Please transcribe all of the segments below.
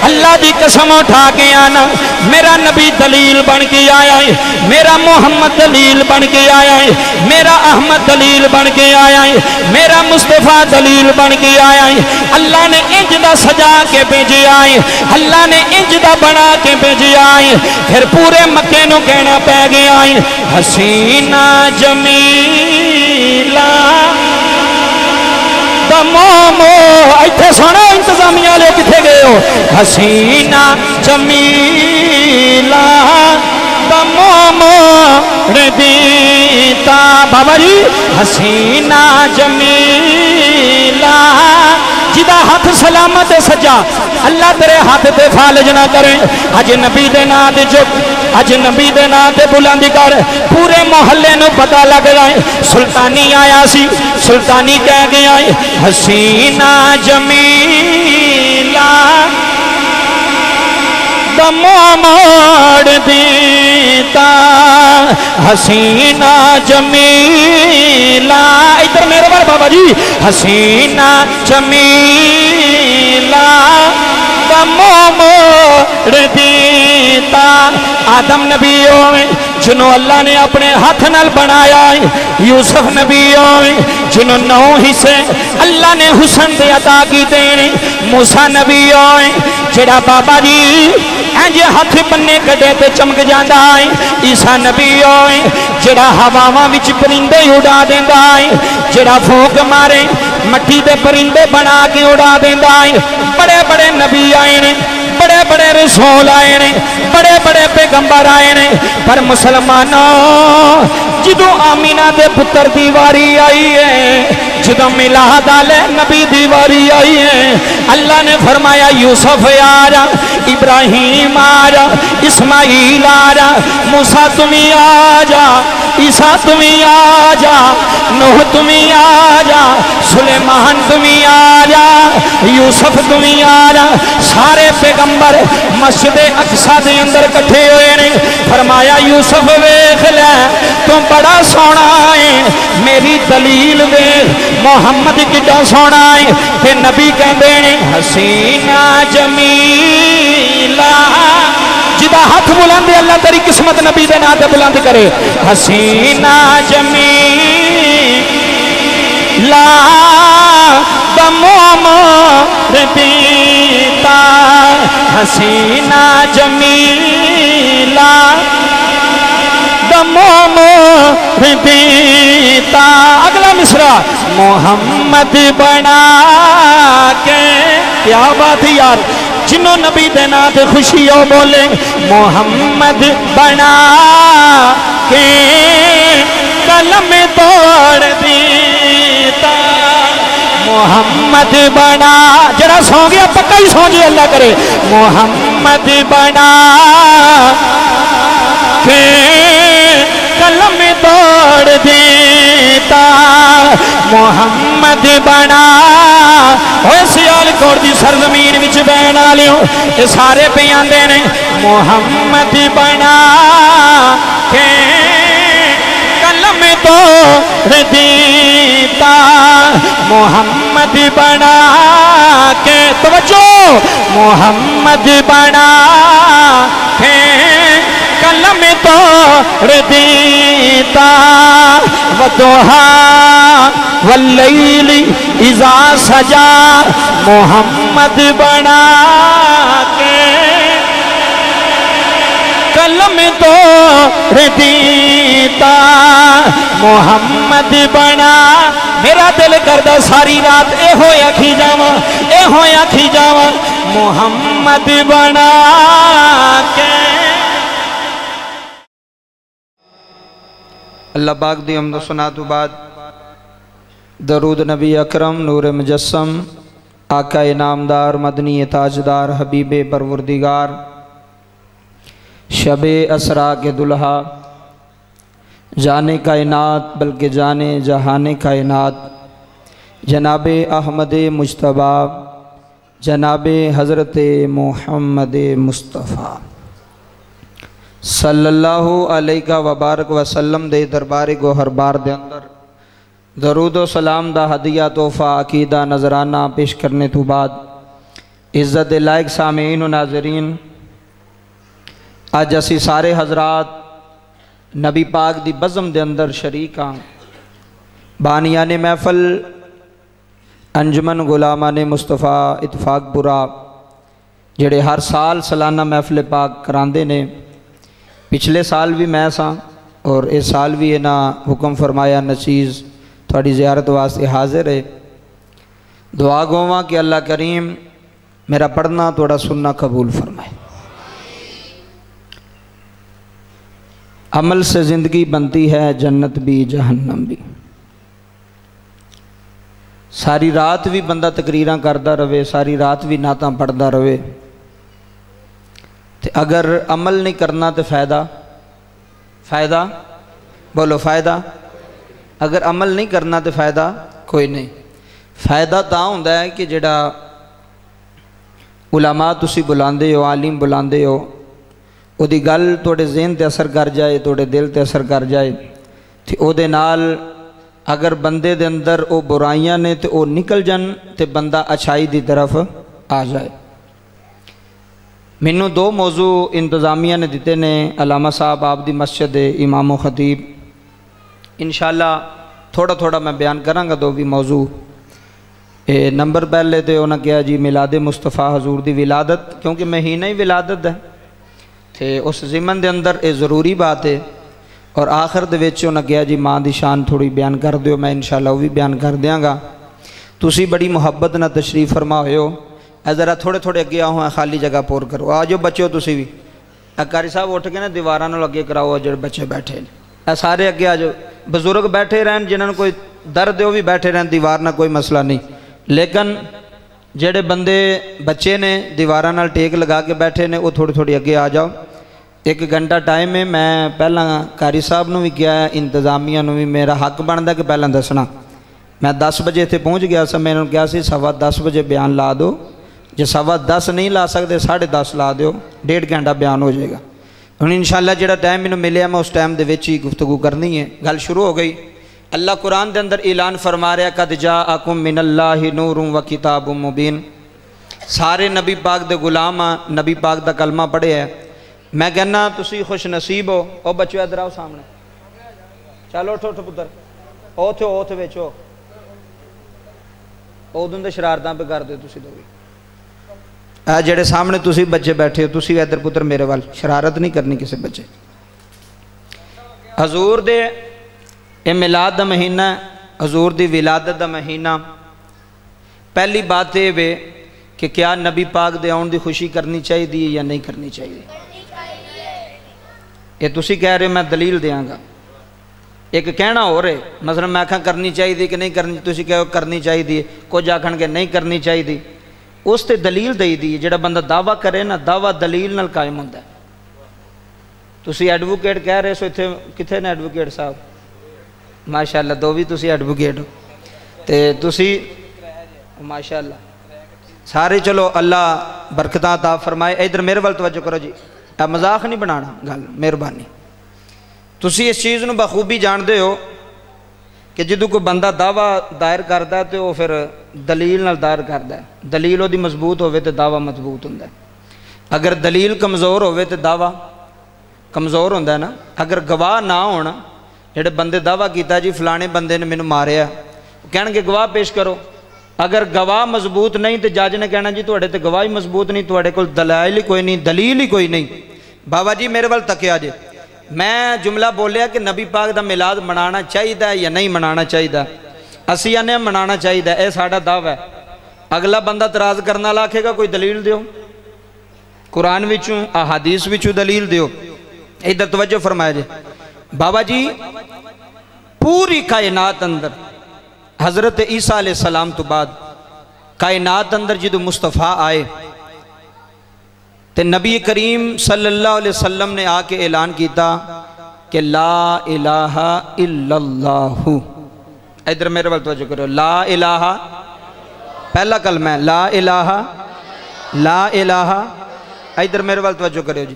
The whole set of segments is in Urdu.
اللہ دی قسم اٹھا کے آنا میرا نبی دلیل بن کے آیا ہے، میرا محمد دلیل بن کے آیا ہے، میرا احمد دلیل بن کے آیا ہے، میرا مصطفیٰ دلیل بن کے آیا ہے۔ اللہ نے انج دا سجا کے بھیجے آئے، اللہ نے انج دا بنا کے بھیجے آئے، پھر پورے مکے نو کہنا پہ گیا ہے حسینہ جمیلہ مومو ایتھے سونا انتظامیہ لے کتھے گئے ہو حسینہ جمیلہ مومو ردیتا بابا جی حسینہ جمیلہ جدہ ہاتھ سلامت سجا اللہ تیرے ہاتھ تے فالج نہ کریں اج نبی دے نا دے جب اج نبی دے نا تے بلندی کر پورے محلے نو پتہ لگ رہا ہے سلطانی آیا سی سلطانی کہہ گیا ہے حسینہ جمیلہ دمو موڑ دیتا حسینہ جمیلہ ادھر میرے بار بابا جی حسینہ جمیلہ دمو موڑ دیتا آدم نبی ہوئے جنہوں اللہ نے اپنے ہاتھ نال بنایا ہے یوسف نبی ہوئے جنہوں 9 حصے اللہ نے حسن دے عطا کی دینے موسیٰ نبی ہوئے جڑا بابا جی انج ہاتھ بننے کڑے تے چمک جاندا ہے عیسیٰ نبی ہوئے جڑا ہواواں وچ پرندے اڑا دیندا ہے جڑا پھونک مارے مٹی دے پرندے بنا کے اڑا دیندا ہے بڑے بڑے نبی آئے نے بڑے بڑے رسول آئے نے بڑے بڑے پیغمبر آئے نے پر مسلمانوں جدو آمینہ دے پتر دیواری آئی ہے جدو میلاد والے نبی دیواری آئی ہے اللہ نے فرمایا یوسف آجا ابراہیم آجا اسماعیل آجا موسیٰ تمہیں آجا عیسیٰ تمہیں آجا نوح تمہیں آجا سلیمان تمہیں آجا یوسف تمہیں آجا سارے پیغمبر مسجد اقصی دے اندر کٹھے ہوئے نے فرمایا یوسف ویکھ لے تو بڑا سونا ہے میری دلیل ویکھ محمد کڈا سونا ہے تے نبی کہندے نے حسینہ جمیلہ جدہ ہاتھ بلند اللہ تیری قسمت نبی دے ناتے بلند کرے حسینہ جمیلہ دمو موڑ دیتا حسینہ جمیلہ دمو موڑ دیتا اگلا مصرع محمد بنا کے کیا بات یار جنہوں نبی دینا دے خوشی ہو بولے محمد بنا کے کلم توڑ دیتا محمد بنا جڑا سو گیا پکا ہی سو جی اللہ کرے محمد بنا کے کلم توڑ دیتا محمد بنا ہوئے سیال کوڑ دی سرزمین وچ بینا لیوں یہ سارے پیاندے نے محمد بنا کے کلم توڑ دیتا محمد بنا کے توجہ محمد بنا کے کلم توڑ دیتا ودوہا واللیل اذا سجا محمد بنا کے کلم توڑ دیتا محمد بنا میرا دل کردہ ساری رات اے ہویا کھی جاواں محمد بنا کے اللہ پاک دی حمد و ثنا تو بعد درود نبی اکرم نور مجسم آقا انعامدار مدنی تاجدار حبیب پروردگار شب اسرا کے دلہا جانے کائنات بلکہ جانے جہانے کائنات جناب احمد مجتبیٰ جناب حضرت محمد مصطفیٰ صلی اللہ علیہ وبارک وسلم دے دربار گوہر بار دے اندر درود و سلام دا ہدیہ تحفہ عقیدہ نظرانہ پیش کرنے تو بعد عزت لائق سامعین و ناظرین، اج اسی سارے حضرات نبی پاک دی بزم دے اندر شریک ہاں۔ بانیان محفل انجمن غلامان مصطفیٰ اتفاق پورا جڑے ہر سال سالانہ محفل پاک کراندے نے، پچھلے سال بھی میں ساں اور اس سال بھی انہاں حکم فرمایا نچیز تھوڑی زیارت واسطے حاضر ہے۔ دعا گواں کہ اللہ کریم میرا پڑھنا تھوڑا سننا قبول فرمائے۔ عمل سے زندگی بنتی ہے، جنت بھی جہنم بھی۔ ساری رات بھی بندہ تقریراں کردا رہے، ساری رات بھی نعتاں پڑھدا رہے، تے اگر عمل نہیں کرنا تو فائدہ بولو فائدہ، اگر عمل نہیں کرنا تو فائدہ کوئی نہیں۔ فائدہ تاں ہوندا ہے کہ جڑا علماء تسی بلاندے ہو، عالم بلاندے ہو، او دی گل توڑے ذہن تے اثر کر جائے، توڑے دل تے اثر کر جائے، تے او دے نال اگر بندے دے اندر او برائیاں نے تے او نکل جن تے بندہ اچھائی دی طرف آ جائے۔ مینوں دو موضوع انتظامیہ نے دیتے نے، علامہ صاحب آپ دی مسجد امام و خطیب، انشاءاللہ تھوڑا تھوڑا میں بیان کراں گا دو بھی موضوع۔ نمبر پہلے تے انہاں کہا جی میلاد مصطفیٰ حضور دی ولادت، کیونکہ مہینہ ہی ولادت ہے تے اس ضمن دے اندر اے ضروری بات ہے۔ اور آخر دے وچ انہاں کہا جی ماں دی شان تھوڑی بیان کر دیو، میں انشاءاللہ وہ بھی بیان کر دیاں گا۔ تسی بڑی محبت نہ تشریف فرما ہوئے ہو، اے ذرا تھوڑے تھوڑے اگے آؤ، خالی جگہ پور کرو، آجو بچے ہو تسی بھی، قاری صاحب اٹھ کے نا دیواراں نال اگے کراؤ، جڑے بچے بیٹھے ہیں اے سارے اگے آجو، بزرگ بیٹھے رہن جنہاں کوئی درد ہے وہ بھی بیٹھے رہن، دیوار نہ کوئی مسئلہ نہیں، لیکن جڑے بندے بچے نے دیواراں نال ٹیک لگا کے بیٹھے نے وہ تھوڑی تھوڑی اگے آ جاؤ۔ 1 گھنٹہ ٹائم ہے، میں پہلا قاری صاحب نو بھی کیا ہے، انتظامیہ نو بھی میرا حق بنتا کہ پہلا دسنا۔ میں 10 بجے تھے پہنچ گیا سا، میں نے کہا سی 10:15 بجے بیان لا دو، جے 10:15 نہیں لا سکتے 10:30 لا دیو، 1.5 گھنٹہ بیان ہو جائے گا۔ ہن انشاءاللہ جڑا ٹائم مینوں ملیا میں اس ٹائم دے وچ ہی گفتگو کرنی ہے۔ گل شروع ہو گئی۔ اللہ قرآن دے اندر اعلان فرما رہا ہے قد جاءکم من اللہ نور و کتاب مبین۔ سارے نبی پاک دے غلام نبی پاک دا کلمہ پڑھے ہے۔ میں کہنا تسی خوش نصیب ہو۔ او بچو ادھر آؤ سامنے، چلو اٹھو اٹھو پتر، اوتھے ویچو، اودوں دے شرارتاں پہ کر دے تسی دو بھی۔ اے جڑے سامنے تسی بچے بیٹھے ہو، تسی ادھر پتر میرے وال، شرارت نہیں کرنی کسی بچے۔ حضور دے اے میلاد دا مہینہ، حضور دی ولادت دا مہینہ۔ پہلی بات یہ ہے کہ کیا نبی پاک دے آن دی خوشی کرنی چاہیے دی یا نہیں کرنی چاہیے؟ یہ تسی کہہ رہے میں دلیل دیاں گا۔ ایک کہنا ہو رہے مثلا میں کہاں کرنی چاہیے دی کہ نہیں کرنی، تسی کہو کرنی چاہیے دی، کچھ آکھن کے نہیں کرنی چاہیے دی، اس تے دلیل دئی دی۔ جڑا بندہ دعویٰ کرے نا، دعویٰ دلیل نال قائم ہوتا ہے۔ تسی ایڈوکیٹ کہہ رہے سو، اتنے کتنے نے ایڈوکیٹ صاحب؟ ماشاءاللہ دو بھی تسی ایڈوکیٹ ہو تے تسی ماشاءاللہ سارے، چلو اللہ برکتاں عطا فرمائے۔ ادھر میرے وال توجہ کرو جی، اے مذاق نہیں بنانا گل، مہربانی۔ تسی اس چیز نو بخوبی جان دے ہو کہ جدو کوئی بندہ دعویٰ دائر کردا ہے تو وہ پھر دلیل نال دائر کردا ہے۔ دلیل وہ دی مضبوط ہوئے تو دعویٰ مضبوط ہوندا ہے، اگر دلیل کمزور ہوئے تو دعویٰ کمزور ہوندا ہے نا۔ اگر گواہ نہ ہونا، جڑے بندے دعویٰ کیتا جی فلانے بندے نے مینوں ماریا، کہن گے گواہ پیش کرو، اگر گواہ مضبوط نہیں تو جج نے کہنا جی تواڈے تے گواہ ہی مضبوط نہیں، تواڈے کول دلائل ہی کوئی نہیں، دلیل ہی کوئی نہیں۔ بابا جی میرے وال تکیا جے، میں جملہ بولیا کہ نبی پاک دا میلاد منانا چاہیے یا نہیں منانا چاہیے؟ اسی آنے منانا چاہیے، اے ساڈا دعویٰ ہے۔ اگلا بندہ اعتراض کرنا لاکھے گا کوئی دلیل دیو، قرآن وچوں احادیث وچوں دلیل دیو۔ ادھر توجہ فرمایا جی۔ بابا جی پوری کائنات اندر حضرت عیسیٰ علیہ السلام تو بعد کائنات اندر جدو مصطفیٰ آئے تے نبی کریم صلی اللہ علیہ وسلم نے آ کے اعلان کیتا کہ لا الہ الا اللہ۔ ادھر میرے وال توجہ کرو، لا الہ پہلا کلمہ ہے، لا الہ لا الہ۔ ادھر میرے وال توجہ کرو جی،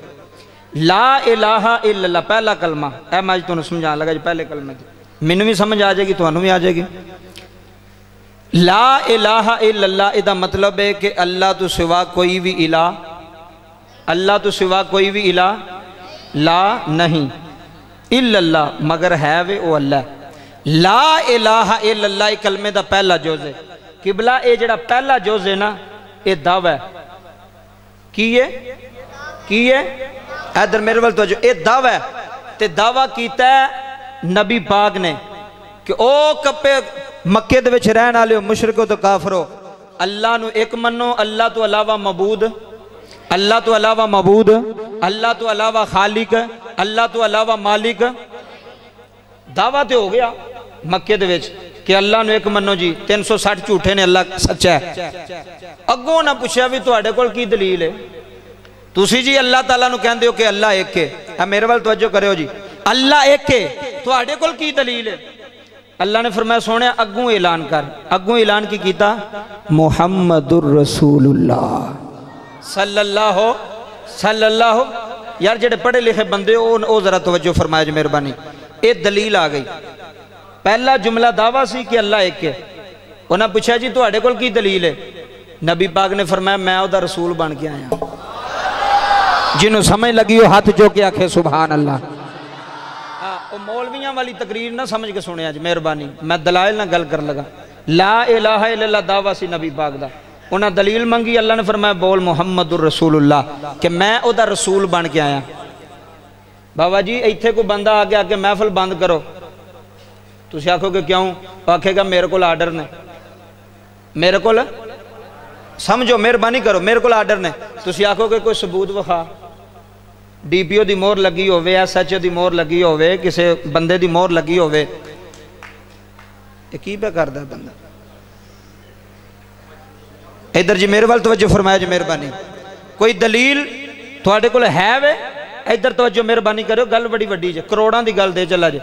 لا الہ الا اللہ پہلا کلمہ۔ اے میں تو سمجھا لگا جی، پہلے کلمہ دی مینوں بھی سمجھ آ جائے گی، تانوں بھی آ جائے گی۔ لا الہ الا اللہ ادا مطلب ہے کہ اللہ تو سوا کوئی بھی الہ، اللہ تو سوا کوئی بھی الہ لا نہیں، الا اللہ مگر ہے وہ اللہ۔ لا الہ الا اللہ کلمے دا پہلا جز ہے۔ قبلہ اے جڑا پہلا جز ہے نا اے دعویٰ ہے، کی ہے ادھر میرے وال توجہ، اے دعویٰ ہے تے دعویٰ کیتا ہے نبی پاک نے کہ او کپے مکے دے وچ رہن والے مشرکو تو کافرو، اللہ نو ایک منو، اللہ تو علاوہ معبود، اللہ تو علاوہ معبود، اللہ تو علاوہ خالق، اللہ تو علاوہ مالک۔ دعویٰ تے ہو گیا مکے دے وچ کہ اللہ نو ایک منو جی، 360 جھوٹے نے اللہ سچا ہے۔ اگوں نہ پوچھا بھی تواڈے کول کی دلیل ہے؟ تسی جی اللہ تعالیٰ نو کہندے ہو کہ اللہ ایک ہے، میرے وال توجہ کرو جی، اللہ ایک ہے، تواڈے کول کی دلیل ہے؟ اللہ نے فرمایا سونے اگوں اعلان کر، اگوں اعلان کی کیتا محمد الرسول اللہ صلی اللہ یار جڑے پڑھے لکھے بندے او ذرا توجہ فرمایا جی مہربانی، اے دلیل آ گئی۔ پہلا جملہ دعویٰ سی کہ اللہ ایک ہے، انہاں پوچھا جی تواڈے کول کی دلیل ہے؟ نبی پاک نے فرمایا میں او دا رسول بن کے آیا۔ جنہوں سمجھ لگی ہو ہاتھ جو کے آکھے سبحان اللہ۔ او مولویاں والی تقریر نہ سمجھ کے سنے آج مہربانی، میں دلائل نہ گل کر لگا۔ لا الہ الا اللہ دعویٰ سی نبی پاک دا، انہاں دلیل منگی، اللہ نے فرمایا بول محمد الرسول اللہ کہ میں او دا رسول بن کے آیا۔ بابا جی ایتھے کو بندہ آگے آکے محفل بند کرو، تسی آکھو کہ کیوں؟ وہ آکھے گا میرے کول آرڈر نے، میرے کول سمجھو مہربانی کرو میرے کول آرڈر نے، تسی آکھو کہ کوئی ثبوت وکھا، ڈی پی او دی مور لگی ہوئے، ایس ایچ او دی مور لگی ہوئے، کسی بندے دی مور لگی ہوئے، یہ کی پہ کردہ ہے بندہ؟ ادھر جی میرے وال توجہ فرمایا جی مہربانی، کوئی دلیل تواڈے کول ہے وے؟ ادھر توجہ مہربانی کرو، گل بڑی وڈی جے، کروڑاں دی گل دے چلا جے۔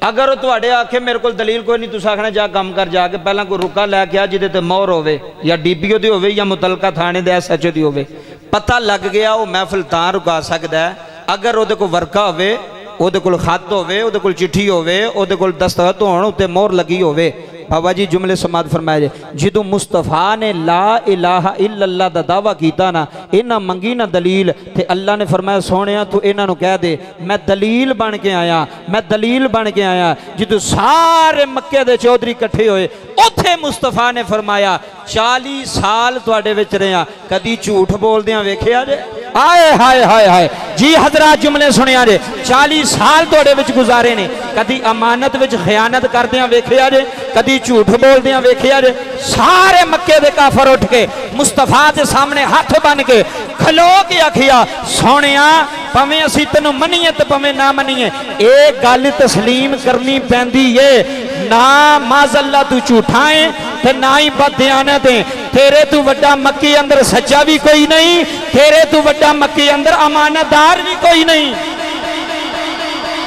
اگر وہ تواڈے آکھے میرے کول دلیل کوئی نہیں، تسا آکھنا جا کام کر جا کے پہلا کوئی رکا لے کے آ جدے تے مور ہوئے، یا ڈی پی او دی ہوئے یا متعلقہ تھانے دے ایس ایچ او دی ہوئے، پتہ لگ گیا وہ محفل تاں رکا سکدا ہے اگر وہ دے کو ورقہ ہوئے، وہ دے کول خط ہوئے، وہ دے کول چٹھی ہوئے، وہ دے کول دستخط ہون تے مور لگی ہوئے۔ بابا جی جملے سماعت فرمایا جائے، جدو مصطفیٰ نے لا الہ الا اللہ دا دعویٰ کیتا نا، انہاں منگی نا دلیل، تے اللہ نے فرمایا سونیا تو انہاں نو کہہ دے میں دلیل بن کے آیا، میں دلیل بن کے آیا۔ جدو سارے مکے دے چودھری کٹھے ہوئے، اتھے مصطفیٰ نے فرمایا 40 سال تواڈے وچ رہیا، کدی جھوٹ بول دیاں ویکھے آ جے؟ آئے ہائے ہائے ہائے جی حضرات جملے سنے آ جے، 40 سال تواڈے وچ گزارے نے، کدی امانت وچ خیانت کر دیاں ویکھے آ جے؟ کدی جھوٹ بول دیاں ویکھے آ جے؟ سارے مکے دے کافر اٹھ کے مصطفیٰ دے سامنے ہاتھ بن کے کھلو کے آکھیا سونیا پویں اسی تینوں منیے تے پویں نہ منیے، ایک گل تسلیم کرنی پیندی ہے، نہ معاذ اللہ تو جھوٹائیں تے نہ ہی بددیانت ہیں، تیرے تو وڈا مکی اندر سچا بھی کوئی نہیں، تیرے تو وڈا مکی اندر امانتدار بھی کوئی نہیں۔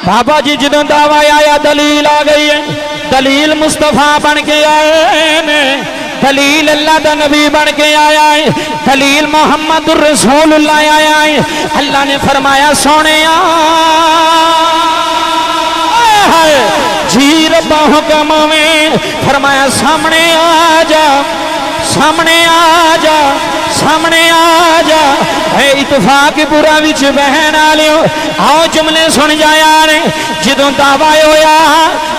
بابا جی جدوں دعویٰ آیا دلیل آ گئی ہے، دلیل مصطفیٰ بن کے آئے نے، دلیل اللہ دا نبی بن کے آیا ہے، دلیل محمد الرسول اللہ آیا ہے۔ اللہ نے فرمایا سونے جی ربا حکم میں فرمایا سامنے آ جا، سامنے آ جا، سامنے آ جا، اے اتفاق برا وچ بہن آلیو، آؤ جملے سن جایا نے، جدوں دعویٰ ہویا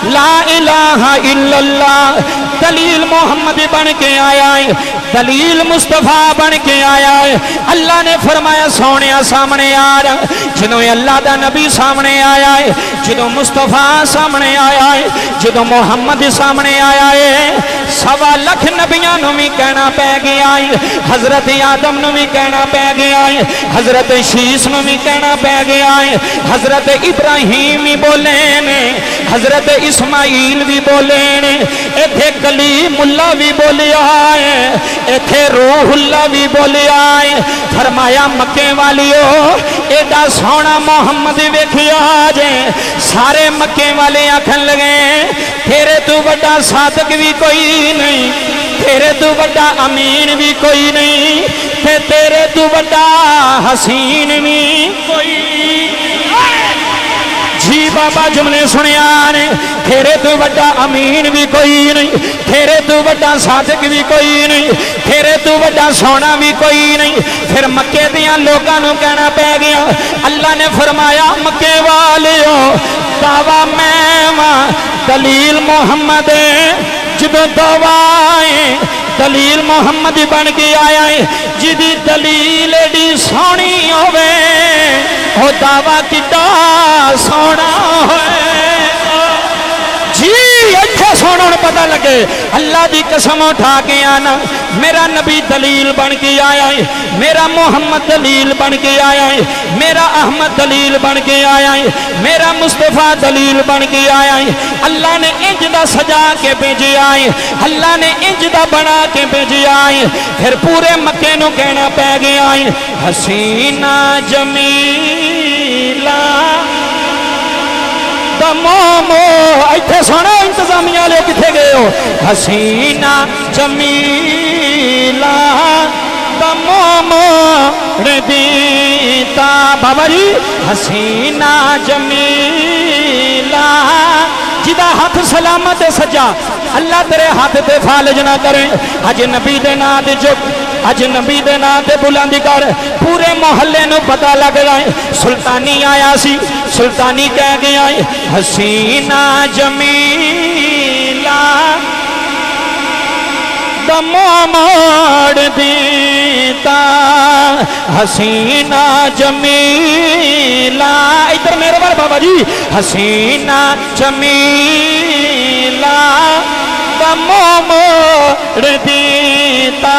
لا الہ الا اللہ، دلیل محمد بن کے آیا ہے، دلیل مصطفیٰ بن کے آیا ہے۔ اللہ نے فرمایا سونیا سامنے آ جا، جدوں اللہ دا نبی سامنے آیا ہے، جدوں مصطفیٰ سامنے آیا ہے، جدوں محمد سامنے آیا ہے، 1.25 لاکھ نبیاں نو بھی کہنا پہ گیا ہے، حضرت آدم نو بھی کہنا پہ گیا ہے، حضرت شیس نو بھی کہنا پہ گیا ہے، حضرت ابراہیم بھی بولے نے، حضرت اسماعیل بھی بولے نے، ایتھے کلیم اللہ بھی بولیا ہے، ایتھے روح اللہ بھی بولیا ہے۔ فرمایا مکے والیو ایڈا سونا محمد ویکھیا جے، سارے مکے والے آکھن لگے تیرے تو بڑا صادق بھی کوئی نہیں، تیرے تو بڑا امین بھی کوئی نہیں، تیرے تو بڑا حسین بھی کوئی نہیں۔ جی بابا جملے سنیا نے تیرے تو بڑا امین بھی کوئی نہیں تیرے تو بڑا صادق بھی کوئی نہیں تیرے تو بڑا سونا بھی کوئی نہیں پھر مکے دیاں لوگاں نو کہنا پہ گیا اللہ نے فرمایا مکے والیو دعویٰ میں وہاں دلیل محمد جدو دعوائیں دلیل محمد بن کے آیا ہے جدی دلیل ایڈی سونی ہوئے وہ دعویٰ کتا سونا ہوئے جی اچھا سونا پتہ لگے اللہ دی قسم اٹھا کے آنا میرا نبی دلیل بن کے آیا ہے میرا محمد دلیل بن کے آیا ہے میرا احمد دلیل بن کے آیا ہے میرا مصطفیٰ دلیل بن کے آیا ہے اللہ نے انج دا سجا کے بھیجے آئے اللہ نے انج دا بنا کے بھیجے آئے پھر پورے مکے نو کہنا پہ گیا ہے حسینہ جمیلہ مومو ایتھے سونا انتظامیہ لے کتھے گئے ہو حسینہ جمیلہ مومو ردیتا بابا جی حسینہ جمیلہ جدہ ہاتھ سلامت سجا اللہ تیرے ہاتھ دے فالج نہ کریں اج نبی دے نا دے جو اج نبی دے نا دے بلندی کر پورے محلے نو پتہ لگ رہا ہے سلطانی آیا سی سلطانی کہہ گیا ہے حسینہ جمیلہ دمو موڑ دیتا حسینہ جمیلہ ادھر میرے بار بابا جی حسینہ جمیلہ دمو موڑ دیتا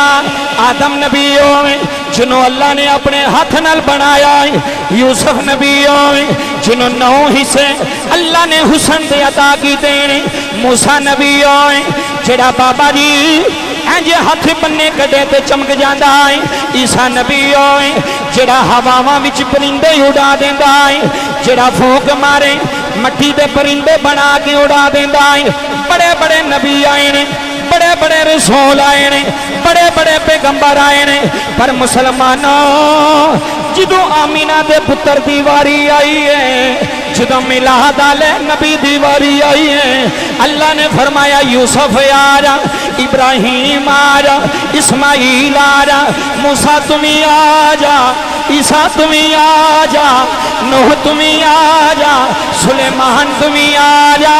آدم نبیوں میں جنہوں اللہ نے اپنے ہاتھ نال بنایا ہے یوسف نبیوں میں جنہوں 9 حصے اللہ نے حسن دے عطا کی دینے موسیٰ نبیوں میں جڑا بابا جی اینجے ہاتھ بننے کڑے تے چمک جاندہ ہے عیسیٰ نبیوں میں جڑا ہواواں وچ پرندے اڑا دیندہ ہے جڑا پھونک مارے مٹی دے پرندے بنا کے اڑا دیندہ ہے بڑے بڑے نبی آئے نے بڑے بڑے رسول آئے نے بڑے بڑے پیغمبر آئے نے پر مسلمانوں جدو آمینہ دے پتر دیواری آئی ہے جدو میلاد آلے نبی دیواری آئی ہے اللہ نے فرمایا یوسف آجا ابراہیم آجا اسماعیل آجا موسیٰ تمہیں آجا عیسیٰ تمہیں آجا نوح تمہیں آجا سلیمان تمہیں آجا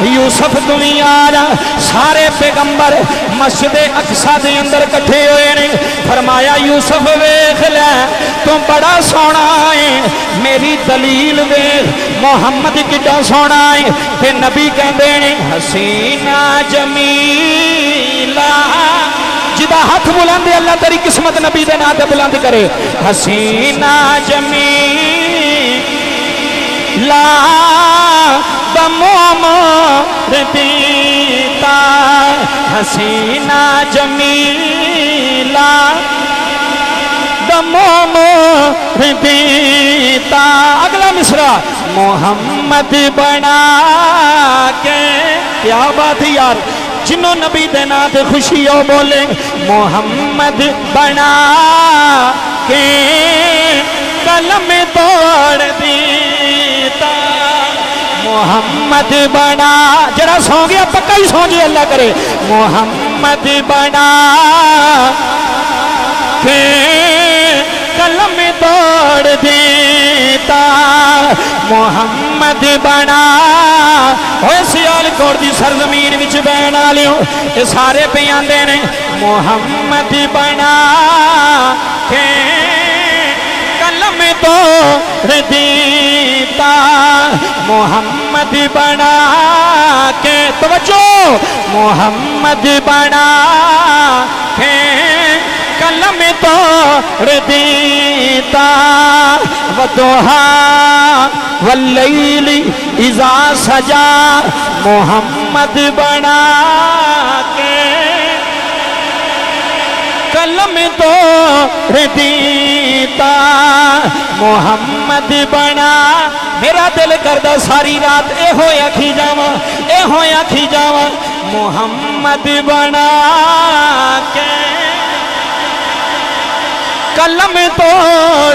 یوسف تمہیں آجا سارے پیغمبر مسجد اقصی دے اندر کٹھے ہوئے نے فرمایا یوسف ویکھ لے تم بڑا سونا ہے میری دلیل ویکھ محمد کڈا سونا ہے تے نبی کہندے نے حسینہ جمیلہ جدہ ہاتھ بلند اللہ تیری قسمت نبی دے ناتے بلند کرے حسینہ جمیلہ دمو موڑ دیتا حسینہ جمیلہ دمو موڑ دیتا اگلا مصرع محمد بنا کے کیا بات ہے یار جنہوں نبی دینا دے خوشی ہو بولے محمد بنا کے قلم توڑ دیتا محمد بنا جڑا سو گیا پکا ہی سو جی اللہ کرے محمد بنا کے قلم توڑ دیتا محمد بنا ہوئے سیال کوڑ دی سرزمین وچ بین آلیوں یہ سارے پہ آندے نے محمد بنا کے قلم توڑ دیتا محمد بنا کے توجہ محمد بنا کے قلم توڑ دیتا ودوہا واللیل اذا سجا محمد بنا کے قلم توڑ دیتا محمد بنا میرا دل کردہ ساری رات اے ہویا کھی جاواں محمد بنا کے قلم توڑ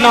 9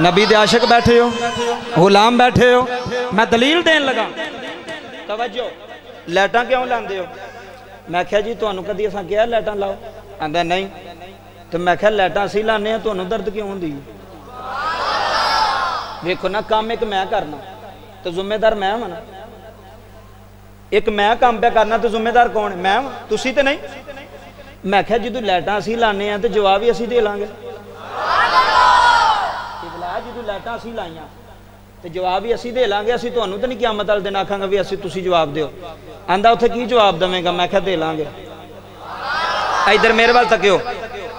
نبی دے عاشق بیٹھے ہو غلام بیٹھے ہو میں دلیل دین لگا توجہ لائٹاں کیوں لاندے ہو میں کہا جی تانوں کدی اساں کہیا لائٹاں لاؤ آندا نہیں تو میں کہا لائٹاں اسی لانے ہیں تانوں درد کیوں ہوندی دیکھو نا کام ایک میں کرنا تو ذمہ دار میں ہوں نا ایک میں کام پہ کرنا تو ذمہ دار کون ہے میں ہوں تسی تے نہیں میں کہا جدو لائٹاں اسی لانے ہیں تو جواب ہی اسی دے لیں گے جدو لائٹاں اسی لائیاں تو جواب ہی اسی دے لیں گے اسی تانوں تے نہیں قیامت والے دن آکھاں گا بھی اسی تسی جواب دیو آندا اوتھے کی جواب دیں گا میں کہا دے لیں گے ادھر میرے وال تکیو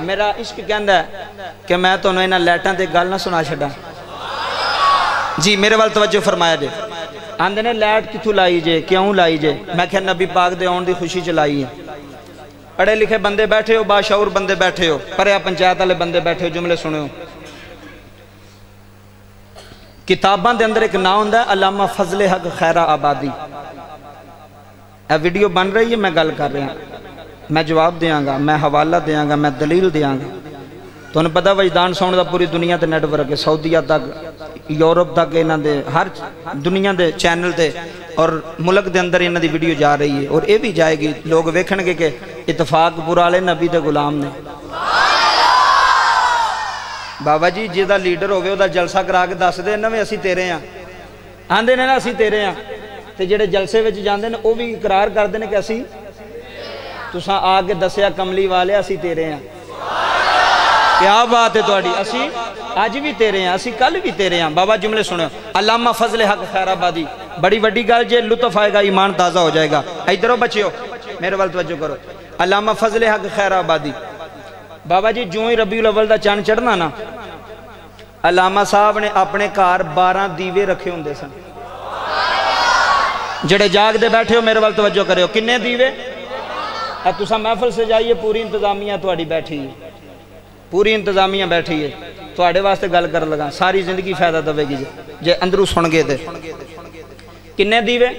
میرا عشق کہندا ہے کہ میں تانوں انہاں لائٹاں تے گل نہ سنا چھڈاں جی میرے وال توجہ فرمایا جے آندے نے لائٹ کتھوں لائی جے کیوں لائی جے میں کہا نبی پاک دے آن دی خوشی چ لائی ہے پڑھے لکھے بندے بیٹھے ہو باشعور بندے بیٹھے ہو پریا پنچایت والے بندے بیٹھے ہو جملے سنو کتاباں دے اندر ایک نام ہوندا ہے علامہ فضل حق خیرہ آبادی اے ویڈیو بن رہی ہے میں گل کر رہا میں جواب دیاں گا میں حوالہ دیاں گا میں دلیل دیاں گا تو انہیں پتہ وجدان ساؤنڈ دا پوری دنیا تے نیٹ ورک ہے سعودیہ تک یورپ تک انہاں دے ہر دنیا دے چینل تے اور ملک دے اندر انہاں دی ویڈیو جا رہی ہے اور اے بھی جائے گی لوگ ویکھن گے کہ اتفاق پورا والے نبی دے غلام نے بابا جی جیدہ لیڈر ہوگئے دا جلسہ کرا کے دس دے نویں اسی تیرے ہیں آندے نے نا اسی تیرے ہیں تے جڑے جلسے وچ جاندے نے او بھی اقرار کر دے نے کہ اسی تساں آگے دسیا کملی والے اسی تیرے ہیں کیا بات ہے تواڈی اسی آج بھی تیرے ہیں اسی کل بھی تیرے ہیں بابا جملے سنو علامہ فضل حق خیر آبادی بڑی وڈی گل جے لطف آئے گا ایمان تازہ ہو جائے گا ادھرو بچیو میرے وال توجہ کرو علامہ فضل حق خیر آبادی بابا جی جو ہی ربیع الاول دا چاند چڑھنا نا علامہ صاحب نے اپنے کار 12 دیوے رکھے ہوندے سن جڑے جاگ دے بیٹھے ہو میرے وال توجہ کرے ہو کنے دیوے اب تسا محفل سے جائیے پوری انتظامیہ تواڈی بیٹھی ہے پوری انتظامیہ بیٹھی ہے تواڈے واسطے گل کر لگا ساری زندگی فائدہ دے گی جے اندروں سن گئے تے کنے دیوے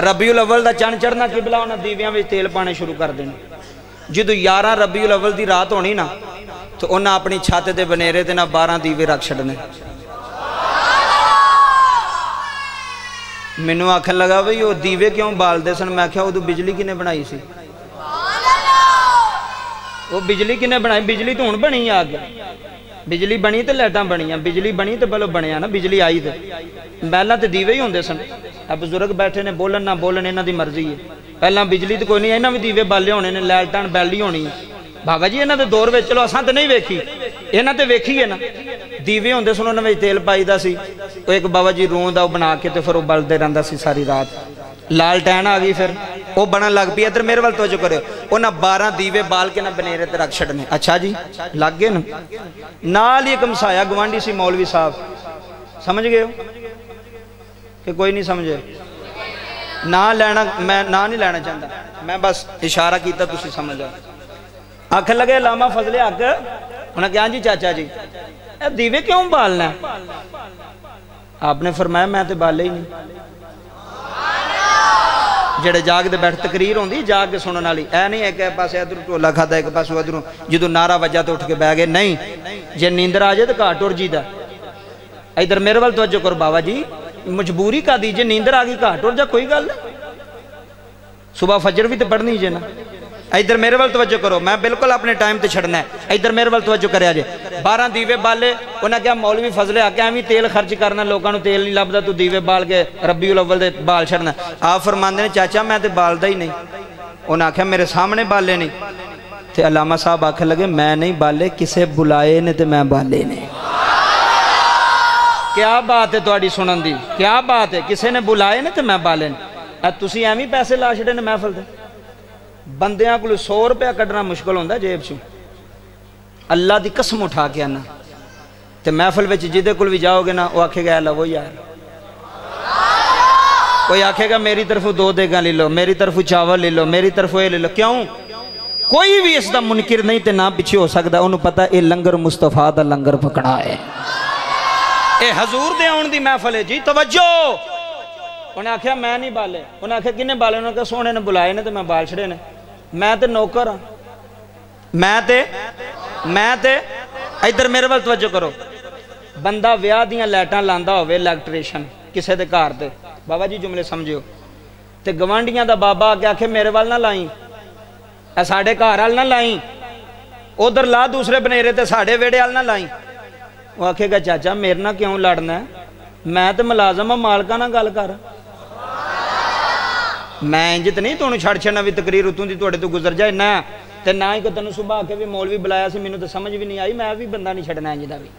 ربیع الاول دا چاند چڑھنا قبلہ انہاں دیویاں وچ تیل پانے شروع کر دینے جدو 11 ربیع الاول دی رات ہونی نا تو انہاں اپنی چھت دے بنیرے تے نا 12 دیوے رکھ چھڑنے مینوں آکھن لگا بھئی وہ دیوے کیوں بال دے سن میں کہا ادو بجلی کنے بنائی سی وہ بجلی کنے بنائی بجلی تو ہن بنی آ گیا بجلی بنی تے لائٹاں بنیاں بجلی بنی تے بلو بنیا نا بجلی آئی تے پہلا تے دیوے ہی ہوندے سن اب بزرگ بیٹھے نے بولن نہ بولن انہاں دی مرضی ہے پہلا بجلی تے کوئی نہیں انہاں بھی دیوے بالے ہونے نے لائٹاں بیلی ہونی بابا جی انہاں دے دور وچ چلو اساں تے نہیں ویکھی انہاں تے ویکھی ہے نا دیوے ہوندے سن انہاں وچ تیل پائی دا سی او ایک بابا جی روح دا بنا کے تے پھر او بلدے رہندا سی ساری رات لالٹین آ گئی پھر وہ بنن لگ پی ادھر میرے وال توجہ کرے انہاں 12 دیوے بال کے نہ بنیرے تے رکھ چھڑنے اچھا جی لگ گئے نا نال ایک ہمسایا گوانڈی سی مولوی صاحب سمجھ گئے ہو کہ کوئی نہیں سمجھے نہ لینا میں نہ نہیں لینا چاہتا میں بس اشارہ کیتا تسی سمجھ آ آکھن لگے علامہ فضل حق انہاں کہا جی چاچا جی اے دیوے کیوں بالنا ہے آپ نے فرمایا میں تے بالے ہی نہیں جڑے جاگ دے بیٹھ تقریر ہوندی جاگ کے سنن والی اے نہیں ایک پاسے ادھر ٹولا کھادا ایک پاسے ادھروں جدوں نعرہ وجا تے اٹھ کے بیٹھ گئے نہیں جے نیندر آ جائے تے گھاٹ ٹر جیدا ادھر میرے وال توجہ کرو بابا جی مجبوری کا دیجئے نیندر آ گئی گھاٹ ٹر جا کوئی گل صبح فجر بھی تے پڑھنی جے نا ادھر میرے وال توجہ کرو میں بالکل اپنے ٹائم تے چھڑنا ہے ادھر میرے وال توجہ کریا جے 12 دیوے بالے انہاں کہا مولوی فضل حق ایویں تیل خرچ کرنا لوکاں نوں تیل نہیں لبدا تو دیوے بال کے ربیع الاول دے بال چھڑنا آپ فرماندے نے چاچا میں تے بالدا ہی نہیں انہاں آکھیا میرے سامنے بالے نہیں تے علامہ صاحب آکھن لگے میں نہیں بالے کسے بلائے نے تے میں بالے نے کیا بات ہے تواڈی سنن دی کیا بات ہے کسے نے بلائے نے تے میں بالے نے تسی ایویں پیسے لا چھڑے نے محفل دے بندیاں کو 100 روپیہ کٹنا مشکل ہوندہ جیب چوں اللہ دی قسم اٹھا کے آنا تے محفل وچ جدے کل بھی جاؤ گے نا وہ آکھے گا اللہ وہ یار کوئی آکھے گا میری طرف 2 دیگاں لے لو میری طرف چاول لے لو میری طرف یہ لے لو کیوں کوئی بھی اس دا منکر نہیں تے نہ پیچھے ہو سکتا انہوں پتہ اے لنگر مصطفیٰ دا لنگر پکڑا ہے اے حضور دے آن دی محفل ہے جی توجہ انہیں آکھیا میں نہیں بالے انہیں آکھیا کنے بالے انہوں نے کہا سونے نے بلائے نے تو میں بال چھڑے نے میں تے نوکر ہاں میں تے ادھر میرے وال توجہ کرو بندہ ویاہ دیاں لائٹاں لاندا ہوئے الیکٹریشن کسے دے گھر تے بابا جی جملے سمجھو تے گوانڈیاں دا بابا آ کے آکھے میرے وال نہ لائیں اے ساڈے گھر وال نہ لائیں ادھر لا دوسرے بنیرے تے ساڈے ویڑے وال نہ لائیں وہ آکھے گا چاچا میرے نہ کیوں لڑنا ہے میں تے ملازم ہاں مالکاں نہ گل کر میں انج تے نہیں تانوں چھڑ چھڑنا بھی تقریر اتوں دی تواڈے تو گزر جائے نہ تے نہ ہی کہ تینوں صبح آ کے بھی مولوی بلایا سی مینوں تے سمجھ بھی نہیں آئی میں بھی بندہ نہیں چھڑنا انج دا بھی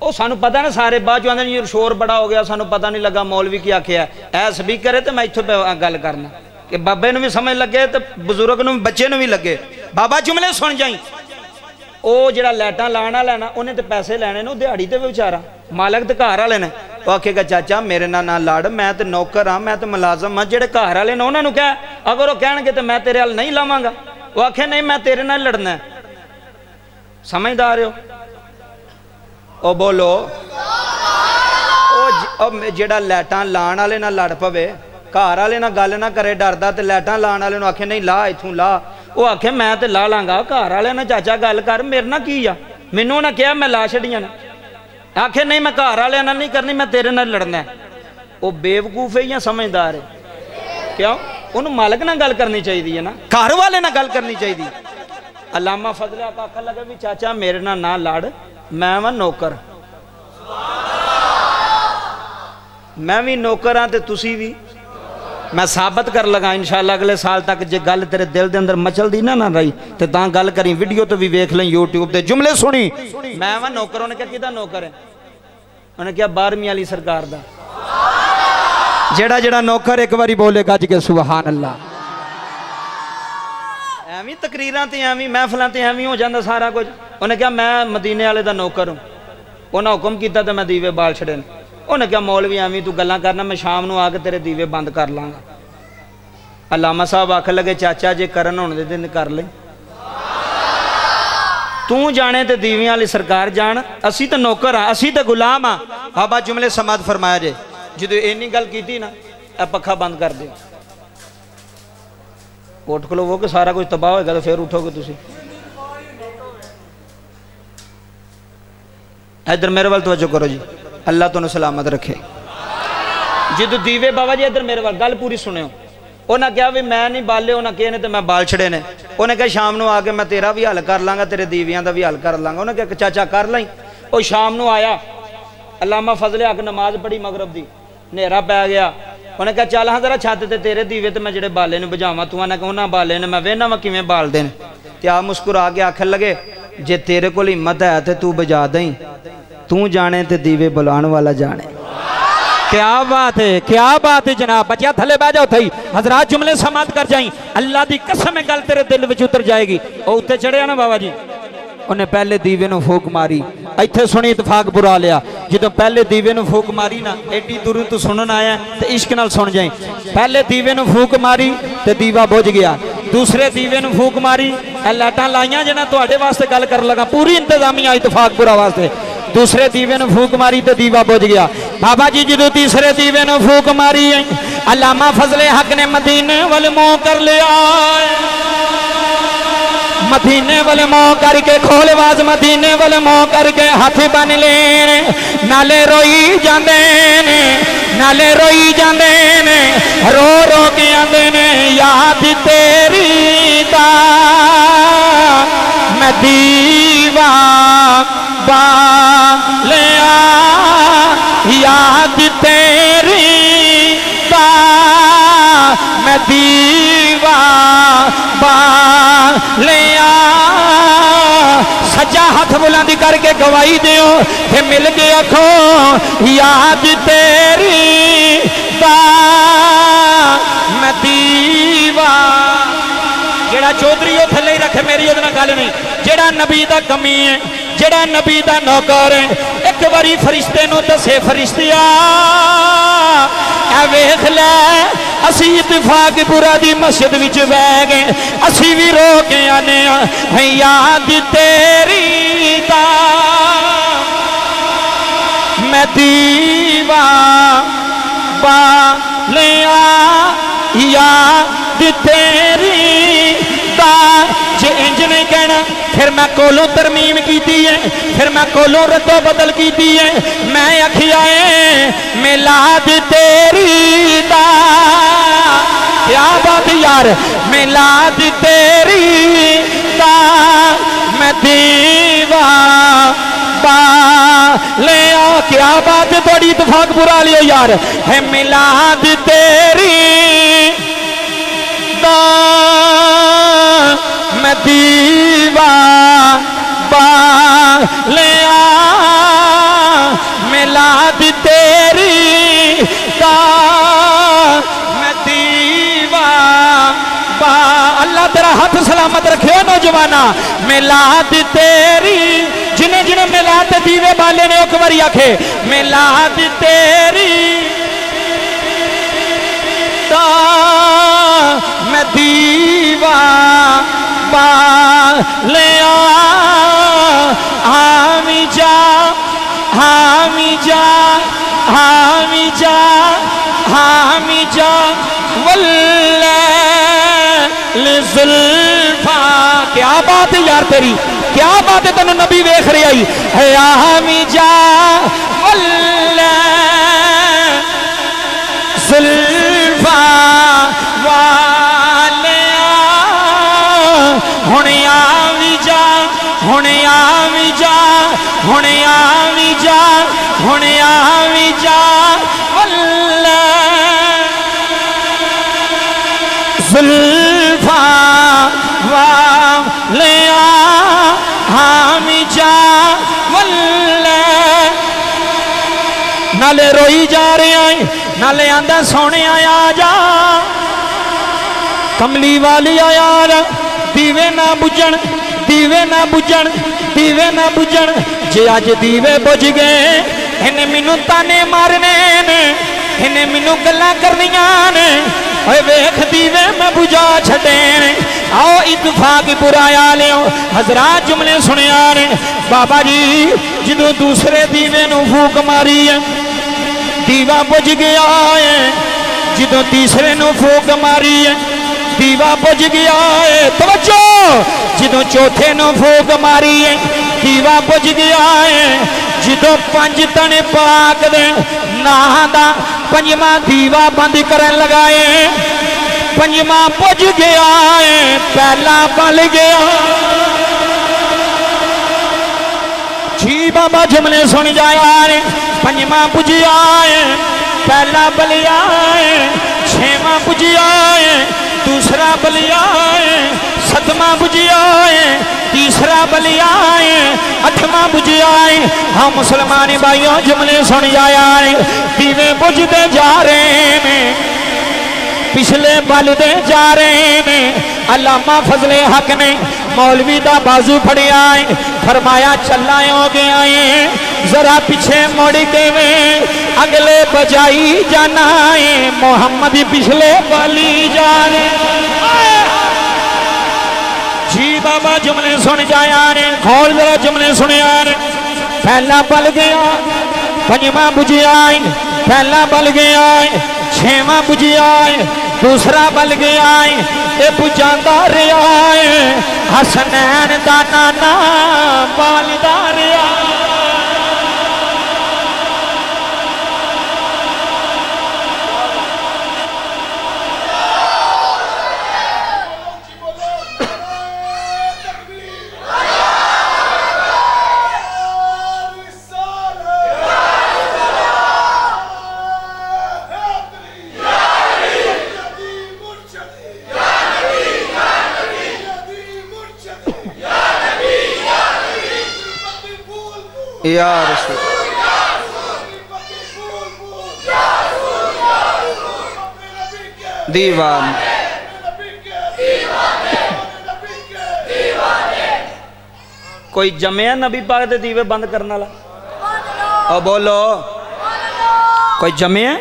وہ سانوں پتہ نا سارے بعد چ آندے نے شور بڑا ہو گیا سانوں پتہ نہیں لگا مولوی کی آکھیا اے سپیکر ہے تے میں ایتھوں پہ گل کرنا کہ بابے نوں بھی سمجھ لگے تے بزرگ نوں بچے نوں بھی لگے بابا جملے سن جائیں او جڑا لائٹاں لانا لینا انہیں تے پیسے لینے نے دیہڑی تے بیچارہ مالک تے گھر والے نے وہ آکھے گا چاچا میرے نال نہ لڑ میں تے نوکر ہاں میں تے ملازم ہاں جڑے گھر والے نے انہاں نوں کہہ اگر وہ کہن گے تے میں تیرے ال نہیں لاواں گا وہ آکھے نہیں میں تیرے نال لڑنا ہے سمجھدار ہو او بولو او جڑا لائٹاں لان والے نال لڑ پوے گھر والے نال گل نہ کرے ڈردا تے لائٹاں لان والے نوں آکھے نہیں لا ایتھوں لا وہ آکھے میں تے لا لاں گا گھر والے نال چاچا گل کر میرے نال کی آ مینوں نہ کہیا میں لا چھڑیاں نے آکھے نہیں میں گھر والے نال نہیں کرنی میں تیرے نال لڑنا ہے وہ بیوقوف ہے یا سمجھدار ہے کیوں انہوں مالک نہ گل کرنی چاہیے نا گھر والے نہ گل کرنی چاہیے علامہ فضل آقا آکھن لگا بھی چاچا میرے نہ لڑ میں وا نوکر میں بھی نوکر ہاں تے تسی بھی میں ثابت کر لگا انشاءاللہ اگلے سال تک جے گل تیرے دل دے اندر مچل دی نہ رہی تے تاں گل کریں ویڈیو تو بھی ویکھ لیں یوٹیوب تے جملے سنی میں وا نوکر انہیں کیا کیتا نوکر ہے انہیں کیا 12ویں والی سرکار دا جڑا نوکر ایک باری بولے گج کے سبحان اللہ ایویں تقریراں تے ایویں محفلاں تے ایویں ہو جاندا سارا کچھ انہیں کیا میں مدینے والے دا نوکر ہوں انہیں حکم کیتا تے میں دیوے بال چھڑے انہیں کیا مولوی ایویں تو گلاں کرنا میں شام نو آ کے تیرے دیوے بند کر لاں گا علامہ صاحب آکھن لگے چاچا جے کرن ہونے دے دن کر لیں تو جانے تے دیویاں والی سرکار جان اسی تے نوکر ہاں اسی تے غلام ہاں بابا جملے سماعت فرمایا جے جدو اینی گل کیتی نا اے پکھا بند کر دیو اٹھ کھلو وہ کہ سارا کچھ تباہ ہوئے گا تو پھر اٹھو گے تسی ادھر میرے وال توجہ کرو جی اللہ تو سلامت رکھے جدو دیوے بابا جی ادھر میرے وال گل پوری سنے ہو انہاں کہا بھی میں نہیں بالے انہاں کہنے تے میں بال چھڑے نے انہیں کہا شام نو آگے میں تیرا بھی حل کر لاں گا تیرے دیویاں دا بھی حل کر لاں گا انہیں کہا چاچا کر لائیں وہ شام نو آیا علامہ فضل آ کے نماز پڑھی مغرب دی نیرہ پہ گیا انہیں کہا چل ہاں ذرا چھت تے تیرے دیوے تے میں جڑے بالے نے بجاواں تو انہیں کہا انہاں بالے نے میں وینا میں کیویں بال دین تے آ مسکرا کے آکھن لگے جے تیرے کول ہمت ہے تے تو بجا دیں تو جانے تے دیوے بلان والا جانے کیا بات ہے جناب بچیا تھلے بہ جاؤ تھئی حضرات جملے سماعت کر جائیں اللہ دی قسم گل تیرے دل وچ اتر جائے گی او اتے چڑھیا نا بابا جی انہیں پہلے دیوے نو پھوک ماری ایتھے سنی اتفاق برا لیا جدو پہلے دیوے نو پھوک ماری نا ایڈی دور تو سنن آیا تے عشق نال سن جائیں پہلے دیوے نو پھوک ماری تے دیوا بجھ گیا دوسرے دیوے نو پھوک ماری اے لائٹاں لائیاں جنا تواڈے واسطے گل کر لگا پوری انتظامیہ اتفاق برا واسطے دوسرے دیوے نو پھوک ماری تے دیوا بجھ گیا بابا جی جدو تیسرے دیوے نو پھوک ماری علامہ فضل حق نے مدینے والے منہ کر لیا مدینے والے منہ کر کے کھول واز مدینے والے منہ کر کے ہاتھ بن لین نالے روئی جاندے نے رو رو کے آندے نے یاد تیری دا میں دیوا بالیا یاد تیری دا میں دیوا بالیا سجا ہاتھ بلندی کر کے گواہی دیو کہ مل گیا کھو یاد تیری دا میں دیوا جڑا چودھری ہو تھلے ہی رکھے میری ادھنا گل نہیں جڑا نبی دا کمی ہے جڑا نبی دا نوکر ہے ایک باری فرشتے نو دسے فرشتیا اے ویکھ لے اسی اتفاق پورا دی مسجد وچ بہ گئے اسی بھی رو کے آنے ہیں یاد تیری دا میں دیوا بالیا یاد تیری دا جے انج نہیں کہنا پھر میں کولوں ترمیم کیتی ہے پھر میں کولوں ردو بدل کیتی ہے میں اکھیا ہے میلاد تیری دا کیا بات یار میلاد تیری دا میں دیوان لیا کیا بات ہے بڑی اتفاق برا لیا یار ہے میلاد تیری دا میں دیوان لیا میلاد تیری دا میں دیوان اللہ تیرا ہاتھ سلامت رکھے نوجوانا میلاد تیری جنہیں جنہیں میلاد دیوے بالے نے اکبری آکھے میلاد تیری دا میں دیوان بالیا آمی جا آمی جا آمی جا آمی جا زلفا کیا بات ہے یار تیری کیا بات ہے تنو نبی ویکھ رہی آئی ہے آمی جا زلفا والیا ہونے آمی جا ہونے آمی جا ہونے آمی جا ہونے آمی جا زلفا والیا ہامی جا واللہ نالے روئی جا رہے آئیں نالے آندہ سونے آیا جا کملی والی آیا جا دیوے نہ بجن دیوے نہ بجن دیوے نہ بجن جے آج دیوے بج گئے انہیں منو تانے مارنے نے انہیں منو گلہ کرنیاں نے اے ویکھ دیوے میں بجا چھٹے آؤ اتفاق برایا لیو حضرات جملے سنے آنے بابا جی جدو دوسرے دیوے نو پھوک ماری ہے دیوہ بج گیا ہے جدو تیسرے نو پھوک ماری ہے دیوہ بج گیا ہے توجہ جدو چوتھے نو پھوک ماری ہے دیوہ بج گیا ہے جدو پنج تنے پاک دے ناہدہ پنجمہ دیوہ بند کرن لگائے پنجمہ بج گیا ہے پہلا بل گیا جی بابا جملے سن جایا ہے پنجمہ بجیا ہے پہلا بلیا ہے چھیمہ بجیا ہے دوسرا بلیا ہے ستمہ بجیا ہے تیسرا بلیا ہے اٹھمہ بجیا ہے ہم مسلمانی بھائیوں جملے سن جایا ہے دیوے بجدے جا رہے ہیں پچھلے بلدے جا رہے ہیں علامہ فضل حق نے مولوی دا بازو پھڑی آئے فرمایا چلائے ہو گئے آئے ذرا پیچھے موڑ کے میں اگلے بجائی جانا ہے محمد پچھلے بلی جانے جی بابا جملے سن جایا نے کھول ذرا جملے سنے آنے پہلا بل گیا پنجمہ بجی آئے پہلا بل گیا چھیمہ بجی آئے دوسرا بل گیا اے پجاندہ رہا ہے حسنین دا نانا والدہ رہا یا رسول دیوان کوئی جمعہ نبی پاک دے دیوے بند کرنا لا او بولو کوئی جمعہ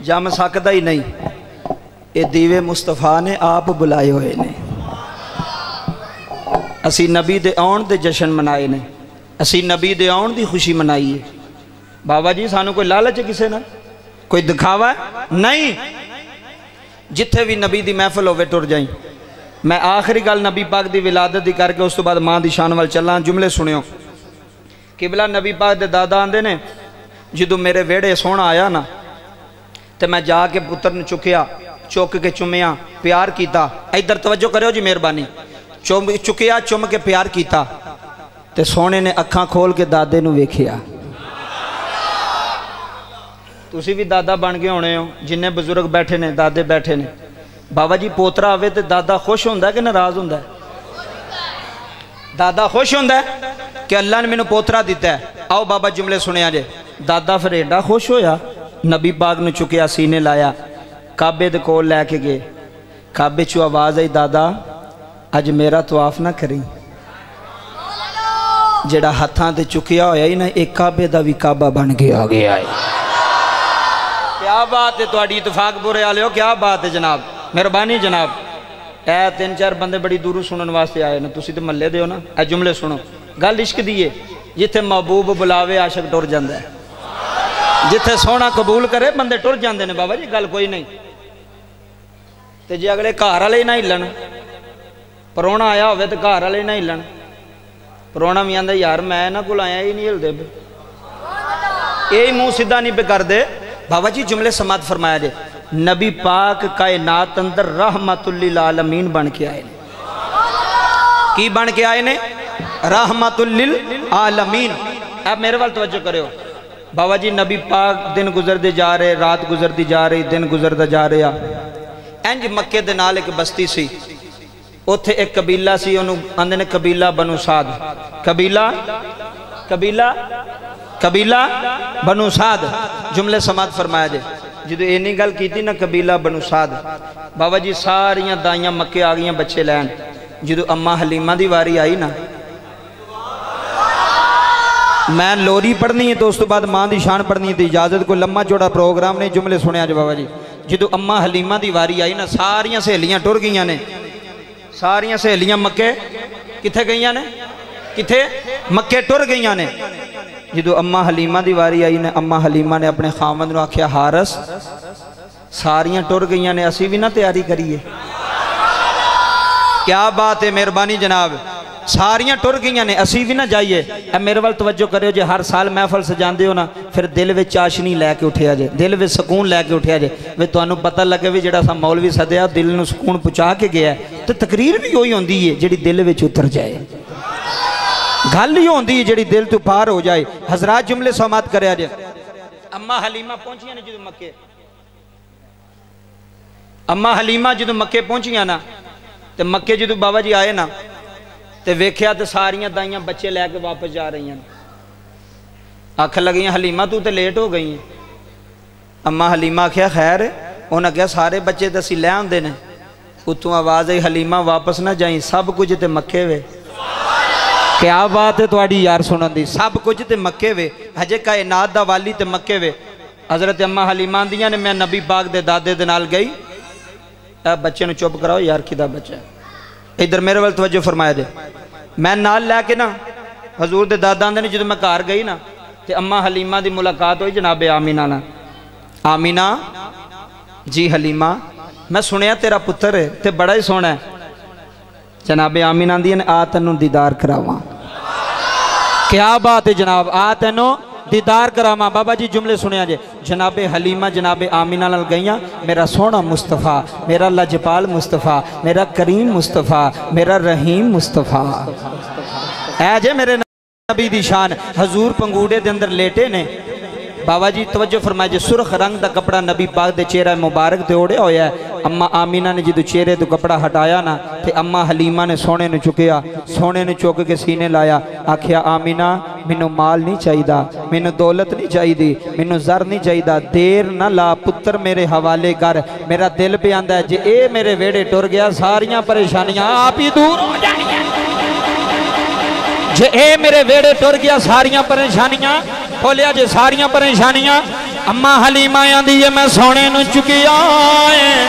جام ساکدہ ہی نہیں اے دیوے مصطفیٰ نے آپ بلائے ہوئے نے اسی نبی دے آن دے جشن منائے نے اسی نبی دے آن دی خوشی منائی ہے بابا جی سانو کوئی لالچ ہے کسے نا کوئی دکھاوا ہے نہیں جتھے بھی نبی دی محفل ہوئے ٹر جائیں میں آخری گل نبی پاک دی ولادت دی کر کے اس تو بعد ماں دی شان وال چلاں. جملے سنیو. قبلہ نبی پاک دے دادا آندے نے جدو میرے ویڑے سونا آیا نا تے میں جا کے پتر نے چکیا, چک کے چومیا, پیار کیتا. ادھر توجہ کرو جی مہربانی. چکیا, چوم کے پیار کیتا تے سونے نے اکھاں کھول کے دادے نو ویکھیا. تسی بھی دادا بن گئے ہونے ہو, جنہیں بزرگ بیٹھے نے دادے بیٹھے نے. بابا جی پوترا آوے تے دادا خوش ہوندہ ہے کہ ناراض ہوندہ ہے؟ دادا خوش ہوندہ ہے کہ اللہ نے میں نے پوترا دیتا ہے. آؤ بابا جملے سنے آجے. دادا پھر ایڈا خوش ہویا, نبی پاک نے چکیا, سینے لایا, کعبے دے کول لے کے گئے. کعبے چو آواز آئی, دادا اج میرا طواف نہ کریں. جڑا ہتھاں تے چکیا ہویا ہی نا ایک کعبے دا بھی کعبہ بن گیا ہے. کیا بات ہے تواڈی اتفاق پورے والے ہو, کیا بات ہے جناب, مہربانی جناب. اے 3-4 بندے بڑی دوروں سنن واسطے آئے نا, تسی تے محلے دے ہو نا. اے جملے سنو. گل عشق دی ہے, جتھے محبوب بلاوے عاشق ٹر جاندا ہے, جتھے سونا قبول کرے بندے ٹر جاندے نے. بابا جی گل کوئی نہیں. تے جے اگلے گھر والے نہ ہلن, پرونا آیا ہوئے تے گھر والے نہ ہلن, پرونا بھی آندا یار میں نہ کول آیا ہی نہیں ہلدے پے, یہی منہ سیدھا نہیں پہ کر دے. بابا جی جملے سماعت فرمایا جے. نبی پاک کائنات اندر رحمت للعالمین بن کے آئے نے. کی بن کے آئے نے؟ رحمت للعالمین. اب میرے وال توجہ کرے ہو. بابا جی نبی پاک دن گزر دے جا رہے, رات گزر دی جا رہی, دن گزر دے جا رہے. انج مکے دے نال ایک بستی سی, اوتھے ایک قبیلہ سی, انہوں اندے نے قبیلہ بنو سعد. قبیلہ بنو سعد. جملے سماعت فرمایا جے. جدو اینی گل کی تھی نا قبیلہ بنو سعد, بابا جی ساریاں دائیاں مکے آگیاں بچے لین. جدو اماں حلیمہ دی واری آئی نا, میں لوری پڑھنی ہے تو اس تو بعد ماں دی شان پڑھنی ہے, اجازت کو لمحہ چوڑا پروگرام نہیں. جملے سنے آج بابا جی. جدو اماں حلیمہ دی واری آئی نا, ساریاں سہیلیاں ٹر گئیاں نے. ساریاں سہیلیاں مکے کتھے گئیاں نے, کتھے مکے ٹر گئیاں نے. جدو اماں حلیمہ دی واری آئی نے, اماں حلیمہ نے اپنے خامد نو آکھیا حارس ساریاں ٹر گئیاں نے, اسی بھی نہ تیاری کریے. کیا بات ہے, مہربانی جناب. ساریاں ٹر گئیاں نے, اسی بھی نہ جائیے. اے میرے وال توجہ کرے جے, ہر سال محفل سجاندے ہو نا, پھر دل وچ چاشنی لے کے اٹھیا جے, دل وچ سکون لے کے اٹھیا جے. وے تانوں پتہ لگے وی جڑا سا مولوی سدیا دل نو سکون پہنچا کے گیا ہے, تو تقریر بھی ہوئی ہوندی ہے جڑی دل وچ اتر جائے. گل ہی ہوندی ہے جڑی دل تو پار ہو جائے. حضرات جملے سماعت کریا جے. اماں حلیمہ پہنچیاں نے جدو مکے, اماں حلیمہ جدو مکے پہنچیاں نا, تے مکے جدو بابا جی آئے نا, تے ویکھیا تے ساریاں دائیاں بچے لے کے واپس جا رہی ہیں. آکھ لگیاں حلیمہ تو تے لیٹ ہو گئی ہیں. اماں حلیمہ کیا خیر ہے, انہاں کیا سارے بچے تے سی لے آندے نے. اتوں آواز آئی حلیمہ واپس نہ جائیں, سب کچھ تے مکے وے. کیا بات ہے تواڈی یار سنن دی, سب کچھ تے مکے وے. ہجے کائنات دا والی تے مکے وے. حضرت اماں حلیمہ آندیاں نے میں نبی پاک دے دادے دے نال گئی. اے بچے نو چپ کراؤ یار, کدا بچہ ہے. ادھر میرے وال توجہ فرمایا جے. میں نال لے کے نا حضور دے دادا آندے نے, جدو میں گھر گئی نا تے اماں حلیمہ دی ملاقات ہوئی جناب آمینہ نا. آمینہ جی حلیمہ میں سنیا تیرا پتر ہے تے بڑا ہی سونا ہے. جناب آمینہ دی نے آ تینوں دیدار کراواں. کیا بات ہے جناب, آ تینوں دیدار کراواں. بابا جی جملے سنیا جے. جناب حلیمہ جناب آمینہ نال گئیاں, میرا سونا مصطفیٰ, میرا لجپال مصطفیٰ, میرا کریم مصطفیٰ, میرا رحیم مصطفیٰ. اے جے میرے نبی دی شان. حضور پنگوڑے دے اندر لیٹے نے. بابا جی توجہ فرمائے جے. سرخ رنگ دا کپڑا نبی پاک دے چہرہ مبارک تے اوڑے ہویا ہے. اماں آمینہ نے جدو چہرے تو کپڑا ہٹایا نا, تے اماں حلیمہ نے سونے نے چکیا, سونے نے چوک کے سینے لایا. آکھیا آمینہ مینوں مال نہیں چاہیدہ, مینوں دولت نہیں چاہیدی, مینوں زر نہیں چاہیدہ, دیر نہ لا پتر میرے حوالے کر. میرا دل پہ آندہ ہے جے اے میرے ویڑے ٹر گیا ساریاں پریشانیاں آپ ہی دور ہو جانیاں. جے اے میرے ویڑے ٹر گیا ساریاں پریشانیاں کھولیا جے, ساریاں پریشانیاں. اماں حلیمہ آندی ہے میں سونے نو چکیا ہے.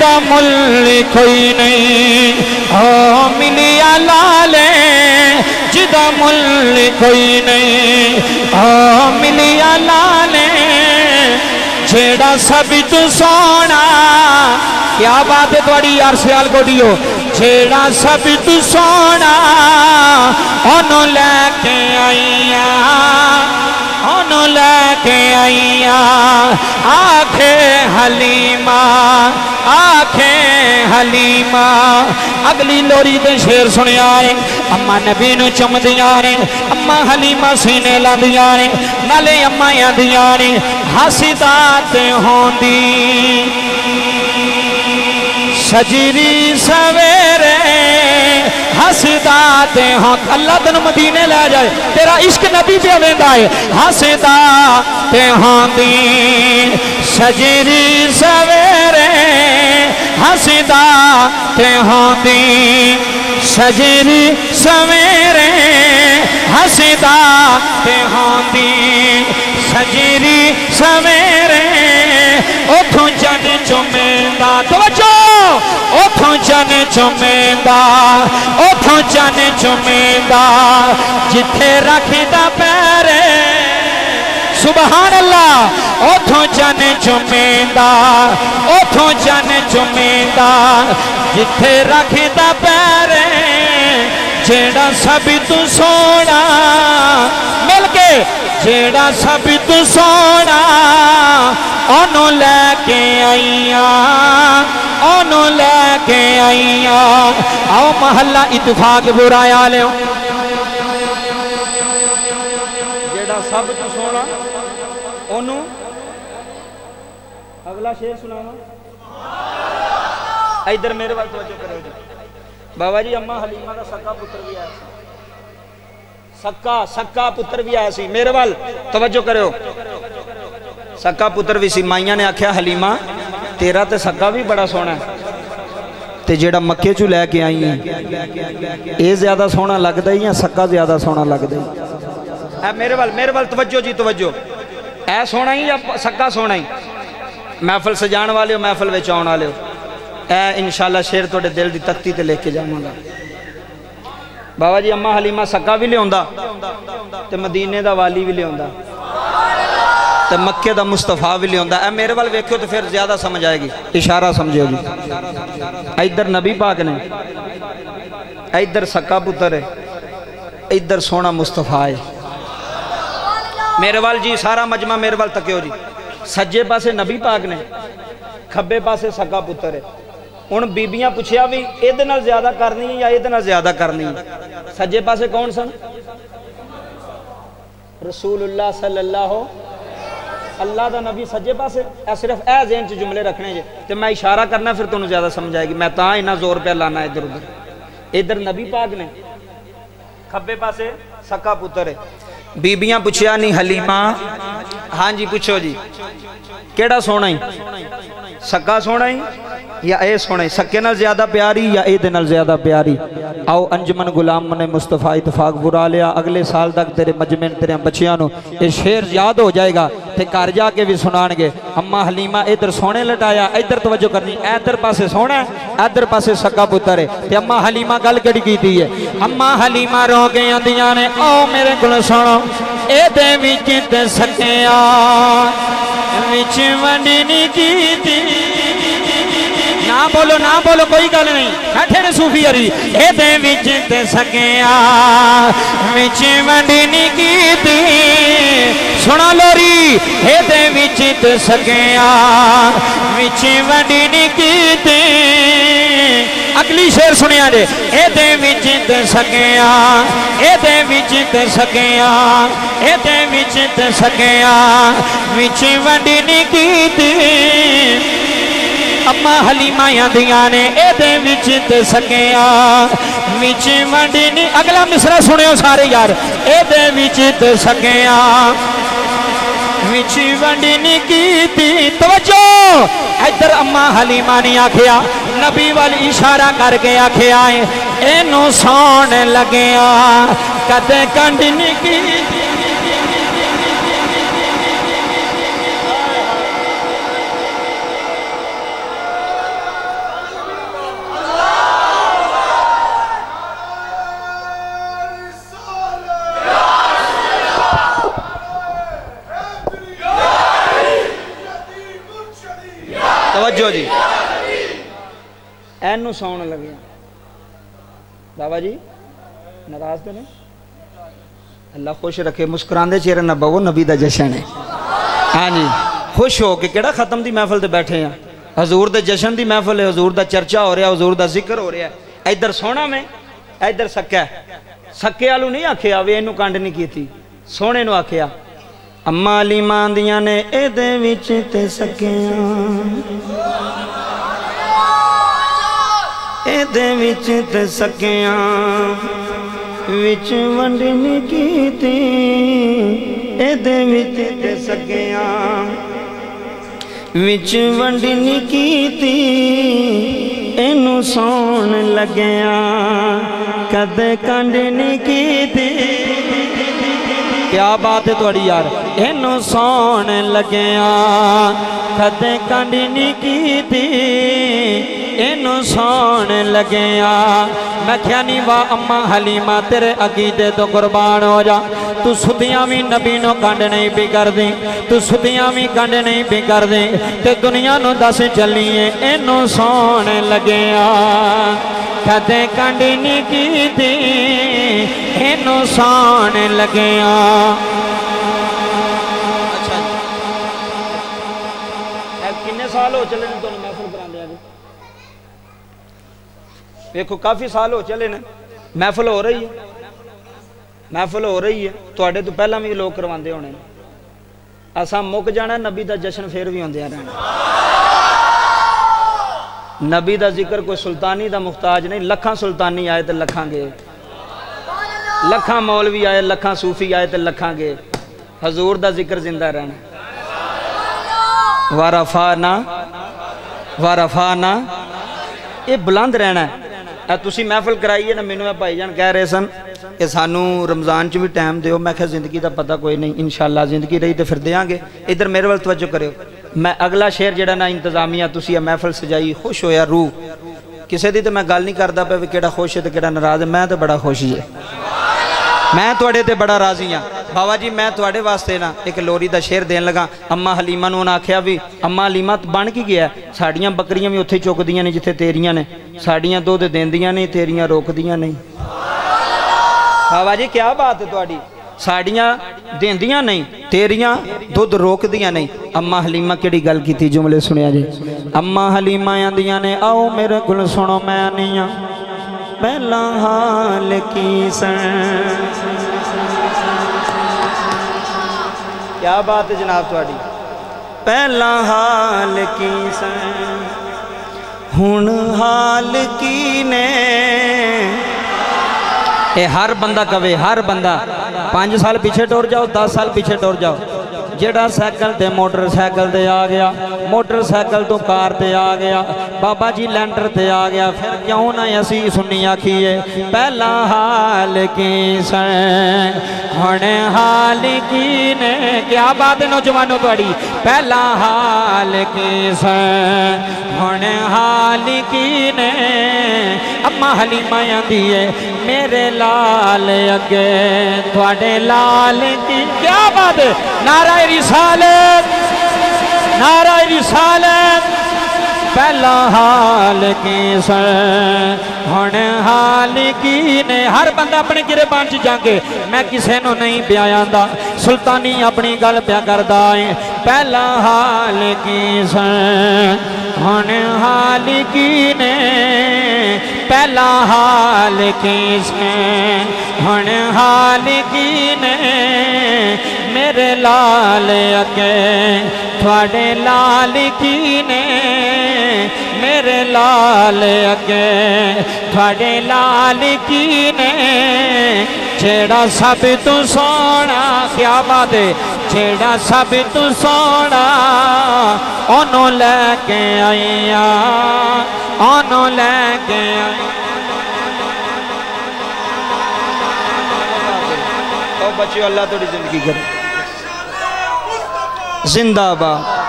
جدا مل کوئی نہیں او ملیا لالے جدا مل کوئی نہیں او ملیا لالے جیڑا سب تو سونا کیا بات ہے تھوڑی یار سیال کو دیو جیڑا سب تو سونا انہوں لے کے آئیاں انہوں لے کے آئیاں آنکھیں حلیمہ آنکھیں حلیمہ اگلی لوری دے شیر سنیا ہے اماں نبی نو چم دیا نے اماں حلیمہ سینے لا دیا نے نالے اماں یا دیا نے حسدات ہوندی سجری سویرے حسدات ہوں اللہ تن مدینے لے جائے تیرا عشق نبی پہ ویندا ہے حسدات ہوندی سجری سویرے حسدات ہوندی سجری سویرے حسدات ہوندی سجری سویرے اتھوں جن چمیندہ توجہ اتھوں جن چمیندہ اتھوں جن چمیندہ جتھے رکھی دا پیرے سبحان اللہ اتھوں جن چمیندہ اتھوں جن چمیندہ جتھے رکھی دا پیرے جیڑا سب تو سونا مل کے جیڑا سب تو سونا انہوں لے کے آئیاں انہوں لے کے آئیاں آؤ محلہ اتفاق برایا لے جیڑا سب تو سونا انہوں اگلا شیر سنانا ادھر میرے بات توجہ کرو جی بابا جی اماں حلیمہ کا سکا پتر بھی آیا سکا پتر بھی آیا سی میرے وال توجہ کرو سکا پتر بھی سی مائیاں نے آکھیا حلیمہ تیرا تے سکا بھی بڑا سونا ہے تے جیڑا مکے چو لے کے آئی ہیں اے زیادہ سونا لگ دائی یا سکا زیادہ سونا لگ دائی اے میرے وال توجہ جی توجہ اے سونا ہی یا سکا سونا ہی محفل سجان والے ہو محفل ویچاؤن والے ہو اے انشاءاللہ شیر توڑے دل دی تختی تے لے کے جاؤں گا بابا جی اماں حلیمہ سکا بھی لے ہوندہ تے مدینے دا والی بھی لے ہوندہ تے مکے دا مصطفیٰ بھی لے ہوندہ اے میرے وال ویکھو تو پھر زیادہ سمجھ آئے گی اشارہ سمجھو جی ادھر نبی پاک نے ادھر سکا پتر ہے ادھر سونا مصطفیٰ ہے میرے وال جی سارا مجمع میرے وال تکیو جی سجے پاسے نبی پاک نے کھبے پاسے سکا پتر ہے ان بیبیاں پوچھیا بھی ایدھے نال زیادہ کرنی ہے یا ایدھے نال زیادہ کرنی ہے سجے پاسے کون سن رسول اللہ صلی اللہ اللہ دا نبی سجے پاسے اے صرف اے ذہن چ جملے رکھنے جے تے میں اشارہ کرنا پھر تنوں زیادہ سمجھ آئے گی میں تاں انہاں زور پہ لانا ادھر ادھر ادھر نبی پاک نے کھبے پاسے سکا پتر ہے بیبیاں پوچھیا نہیں حلیمہ ہاں جی پوچھو جی کیڑا سونا ہی سکا سونا ہی یا اے سونا ہی سکے نال زیادہ پیاری یا اے دے نال زیادہ پیاری آؤ انجمن غلام نے مصطفیٰ اتفاق برا لیا اگلے سال تک تیرے مجمن تیرے بچیانو یہ شیر یاد ہو جائے گا تے کار جا کے بھی سنان گے اماں حلیمہ ادھر سونے لٹایا ادھر توجہ کرنی ادھر پاسے سونا ہے ادھر پاسے سکا پتر ہے تے اماں حلیمہ گل کڑی کی دی ہے اماں حلیمہ رو گئی اندیاں نے او میرے کل سنو اے دے وچ تے سکیا وچ ونڈنی کی دی نہ بولو کوئی گل نہیں بیٹھے نے صوفی عری اے دے وچ تے سکیا وچ ونڈنی کیتی سنا لوری اے دے وچ تے سکیا وچ ونڈنی کیتی اگلی شیر سنیا جے اے دے وچ تے سکیا اے دے وچ تے سکیا اے دے وچ تے سکیا وچ ونڈنی کیتی اماں حلیمہ یادیاں نے اے دے وچ تے سکیا وچ ونڈنی اگلا مصرع سنیو سارے یار اے دے وچ تے سکیا وچ ونڈنی کیتی توجہ ادھر اماں حلیمہ نے آکھیا نبی والی اشارہ کر کے آکھیا اینو سون لگیا کدے کنڈنی کیتی توجہ جی اینو سون لگیا بابا جی ناراض تو نہیں اللہ خوش رکھے مسکراندے چہرے نہ بہو نبی دا جشن ہے ہاں جی خوش ہو کہ کیڑا ختم دی محفل تے بیٹھے ہیں حضور دے جشن دی محفل ہے حضور دا چرچا ہو رہا ہے حضور دا ذکر ہو رہا ہے ادھر سونا میں ادھر سکا ہے سکے والو نہیں آکھیا وے اینو کانڈ نہیں کیتی سونے نو آکھیا اماں علیماں دیاں نے اے دے وچ تے سکیاں اے دے وچ تے سکیاں وچ ونڈ نہیں کیتی اے دے وچ تے سکیاں وچ ونڈ نہیں کیتی اینو سون لگیاں کدے کنڈ نہیں کیتی کیا بات ہے توڑی یار اینو سون لگیاں کدے کنڈ نہیں کیتی اینو سون لگیاں میں کیا نہیں وا اماں حلیمہ تیرے عقیدے تو قربان ہو جا تو سدیاں بھی نبی نو کنڈ نہیں بھی کر دیں تو سدیاں بھی کنڈ نہیں بھی کر دیں تے دنیا نو دس چلیے اینو سون لگیاں کدے کنڈ نہیں کیتی اینو سون لگیاں کنے سال ہو چلے تو محفل کران دیا جی دیکھو کافی سال ہو چلے نا محفل ہو رہی ہے محفل ہو رہی ہے توڑے تو پہلا بھی لوگ کرواندے ہونے ایسا مک جانا نبی دا جشن پھر بھی ہوندے رہنا نبی دا ذکر کوئی سلطانی دا محتاج نہیں لکھاں سلطانی آئے تے لکھاں گے لکھاں مولوی آئے لکھاں صوفی آئے تے لکھاں گے حضور دا ذکر زندہ رہنا وارفانا یہ بلند رہنا ہے تسی محفل کرائیے نا مینوں بھائی جان کہہ رہے سن کہ سانو رمضان چ بھی ٹائم دیو میں کہا زندگی دا پتہ کوئی نہیں انشاءاللہ زندگی رہی تے پھر دیاں گے ادھر میرے وال توجہ کرو میں اگلا شعر جڑا نا انتظامیہ تسی یہ محفل سجائی خوش ہویا روح کسے دی تے میں گل نہیں کردا پے کیڑا خوش ہے تے کیڑا ناراض ہے میں تے بڑا خوش ہے میں توڑے تے بڑا راضی ہاں بابا جی میں توڑے واسطے نا ایک لوری دا شعر دین لگا اماں حلیمہ نو نہ آکھیا بھی اماں حلیمہ بن کی گیا ہے ساڑیاں بکریاں بھی اتھے چوک دیاں نے جتھے تیریاں نے ساڑیاں دو دے دین دیاں نہیں تیریاں روک دیاں نہیں بابا جی کیا بات ہے توڑی ساڑیاں دین دیاں نہیں تیریاں دودھ روک دیاں نہیں اماں حلیمہ کیڑی گل کی تھی جملے سنیا جی اماں حلیمہ دیاں نے آؤ میرے گل سنو میں آنیاں پہلا حال کی سن کیا بات ہے جناب توڑی پہلا حال کی سن ہن حال کی نے اے ہر بندہ کہے ہر بندہ 5 سال پیچھے ٹور جاؤ 10 سال پیچھے ٹور جاؤ جیڑا سائیکل تے موٹر سائیکل تے آ گیا موٹر سائیکل تو کار تے آ گیا بابا جی لینڈر تے آ گیا پھر کیوں نہ اسی سنی آکھیے پہلا حال کی سن ہن حال کی نے کیا بات ہے نوجوانوں توڑی پہلا حال کی سن ہن حال کی نے اماں حلیمہ آندی ہے میرے لال اگے تھوڑے لال کی کیا بات ہے نعرہ رسالت نعرہ رسالت پہلا حال کی سن ہن حال کی نے ہر بندہ اپنے گربان چ جانگے میں کسے نو نہیں بیاں سلطانی اپنی گل پیا کردا ہے پہلا حال کی سن ہن حال کی نے پہلا حال کی سن ہن حال کی نے میرے لال اگے تھوڑے لال کی نے میرے لال اگے تھوڑے لال کی نے جیڑا سب تو سونا کیا بات ہے جیڑا سب تو سونا انہوں لے کے آئیاں انہوں لے کے آئیاں بچیو اللہ توڑی زندگی کرے زندہ باد